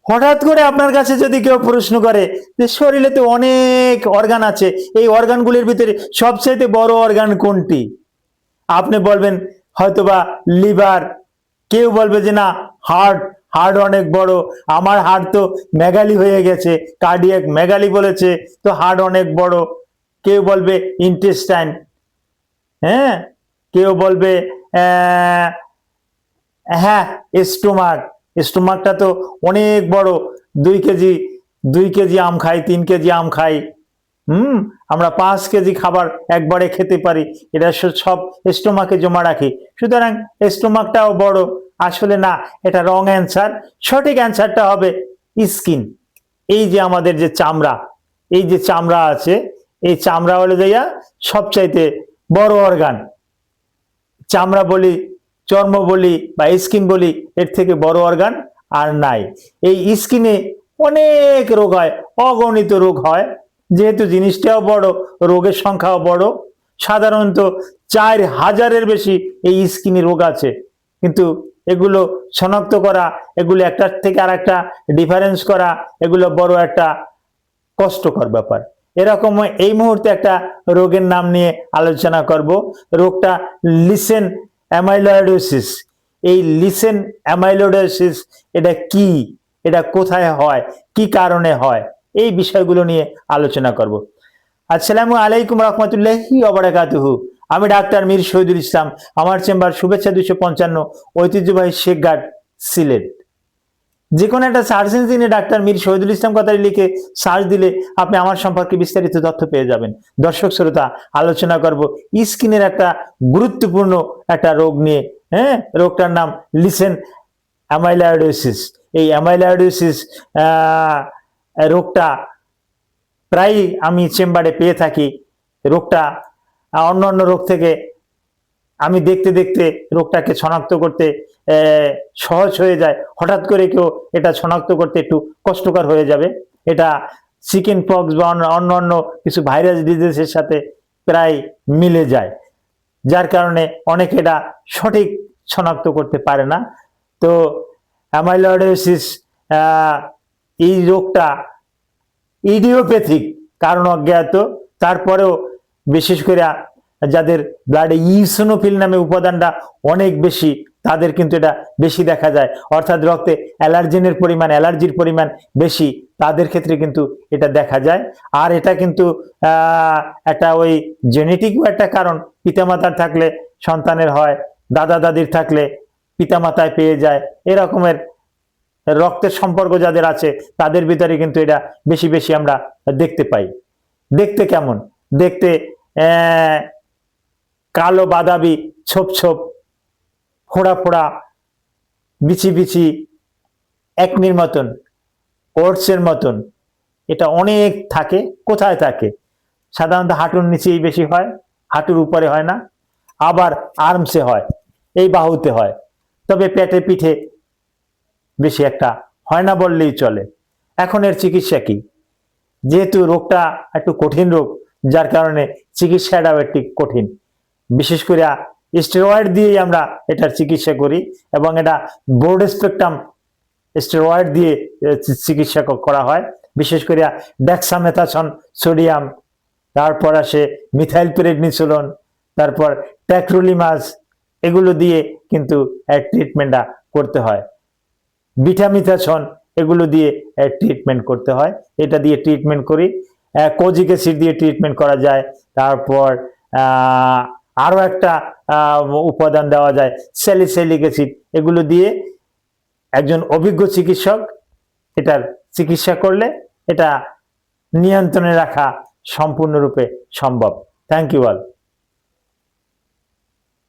হঠাৎ করে আপনার কাছে যদি কেউ প্রশ্ন করে যে শরীরে তো অনেক অর্গান আছে, এই অর্গানগুলির ভিতরে সবচেয়ে বড় অর্গান কোনটি? আপনি বলবেন হয়তোবা লিভার, কেউ বলবে যে না হার্ট, হার্ট অনেক বড়, আমার হার্ট তো মেগালি হয়ে গেছে, কার্ডিয়াক মেগালি বলেছে, তো হার্ট অনেক বড়। কেউ বলবে ইন্টেস্টাইন, হ্যাঁ, কেউ বলবে হ্যাঁ স্টোমাক, স্টোমাকটা তো অনেক বড়, 2 কেজি, 2 কেজি আম খাই, 3 কেজি আম খাই, আমরা 5 কেজি খাবার একবারে খেতে পারি, এটা সব স্টোমাকে জমা রাখি, সুতরাং স্টোমাকটাও বড়। আসলে না, এটা রং অ্যান্সার। সঠিক অ্যান্সারটা হবে স্কিন। এই যে আমাদের যে চামড়া, এই যে চামড়া আছে, এই চামড়া হলো যাইয়া সবচাইতে বড় অর্গান। চামড়া বলি, চর্ম বলি বা স্কিন বলি, এর থেকে বড় অর্গান আর নাই। এই স্কিনে অনেক রোগ হয়, অগণিত রোগ হয়, যেহেতু জিনিসটাও বড়, রোগের সংখ্যাও বড়। সাধারণত 4000-এর বেশি এই স্কিনে রোগ আছে, কিন্তু এগুলো শনাক্ত করা, এগুলো একটার থেকে আর একটা ডিফারেন্স করা, এগুলো বড় একটা কষ্টকর ব্যাপার। এরকম এই মুহূর্তে একটা রোগের নাম নিয়ে আলোচনা করব। রোগটা লিসেন অ্যামাইলয়েডোসিস। এই লিসেন অ্যামাইলয়েডোসিস এটা কি, এটা কোথায় হয়, কি কারণে হয়, এই বিষয়গুলো নিয়ে আলোচনা করব। আসসালামু আলাইকুম রহমতুল্লাহি ওয়া বারাকাতুহু। আমি ডাক্তার মীর শহীদুল ইসলাম, আমার চেম্বার শুভেচ্ছা 255, ঐতিহ্যবাহী শেখঘাট, সিলেট। যে কোনো একটা সার্চ ইঞ্জিনে ডাক্তার মীর শহীদুল ইসলাম কথাটি লিখে সার্চ দিলে আপনি আমার সম্পর্কে বিস্তারিত তথ্য পেয়ে যাবেন। দর্শক শ্রোতা, আলোচনা করব স্কিনের একটা গুরুত্বপূর্ণ একটা রোগ নিয়ে। হ্যাঁ, রোগটার নাম লিসেন অ্যামাইলয়েডোসিস। এই অ্যামাইলয়েডোসিস রোগটা প্রায় আমি চেম্বারে পেয়ে থাকি। রোগটা অন্যান্য রোগ থেকে আমি দেখতে দেখতে রোগটাকে শনাক্ত করতে সহজ হয়ে যায়। হঠাৎ করে কেউ এটা শনাক্ত করতে একটু কষ্টকর হয়ে যাবে। এটা চিকেন পক্স বা অন্যান্য কিছু ভাইরাস ডিজিজের সাথে প্রায় মিলে যায়, যার কারণে অনেকে এটা সঠিক শনাক্ত করতে পারে না। তো অ্যামাইলয়েডোসিস এই রোগটা ইডিওপ্যাথিক, কারণ অজ্ঞাত, তারপরেও বিশেষ করে যাদের ব্লাডে ইওসিনোফিল নামে উপাদানটা অনেক বেশি, তাদের কিন্তু এটা বেশি দেখা যায়, অর্থাৎ রক্তে অ্যালার্জেনের পরিমাণ, অ্যালার্জির পরিমাণ বেশি, তাদের ক্ষেত্রে কিন্তু এটা দেখা যায়। আর এটা কিন্তু একটা ওই জেনেটিক একটা কারণ, পিতামাতার থাকলে সন্তানের হয়, দাদা দাদির থাকলে পিতামাতায় পেয়ে যায়, এরকমের রক্তের সম্পর্ক যাদের আছে তাদের ভিতরে কিন্তু এটা বেশি বেশি আমরা দেখতে পাই। দেখতে কেমন? দেখতে কালো বাদামি, ছোপ ছোপ, ফোড়া ফোড়া, বিচি বিচি, একনির মতন, ওটসের মতন। এটা অনেক থাকে। কোথায় থাকে? সাধারণত হাঁটুর নিচেই বেশি হয়, হাঁটুর উপরে হয় না। আবার আর্মসে হয়, এই বাহুতে হয়, তবে পেটে পিঠে বেশি একটা হয় না বললেই চলে। এখন এর চিকিৎসা কি? যেহেতু রোগটা একটু কঠিন রোগ, যার কারণে চিকিৎসাটাও একটু কঠিন। বিশেষ করে স্টেরয়েড দিয়েই আমরা এটার চিকিৎসা করি, এবং এটা ব্রড স্পেকট্রাম স্টেরয়েড দিয়ে চিকিৎসা করা হয়। বিশেষ করে ডেক্সামেথাসন সোডিয়াম, তারপর আসে মিথাইল প্রেডনিসোলোন, তারপর ট্যাক্রোলিমাস, এগুলো দিয়ে কিন্তু ট্রিটমেন্টটা করতে হয়। ভিটামিথাসন, এগুলো দিয়ে ট্রিটমেন্ট করতে হয়। এটা দিয়ে ট্রিটমেন্ট করি। কোজিক অ্যাসিড দিয়ে ট্রিটমেন্ট করা যায়। তারপর আরো একটা উপাদান দেওয়া যায় স্যালিসাইলিক অ্যাসিড, এগুলো দিয়ে একজন অভিজ্ঞ চিকিৎসক এটার চিকিৎসা করলে এটা নিয়ন্ত্রণে রাখা সম্পূর্ণরূপে সম্ভব। Thank you all.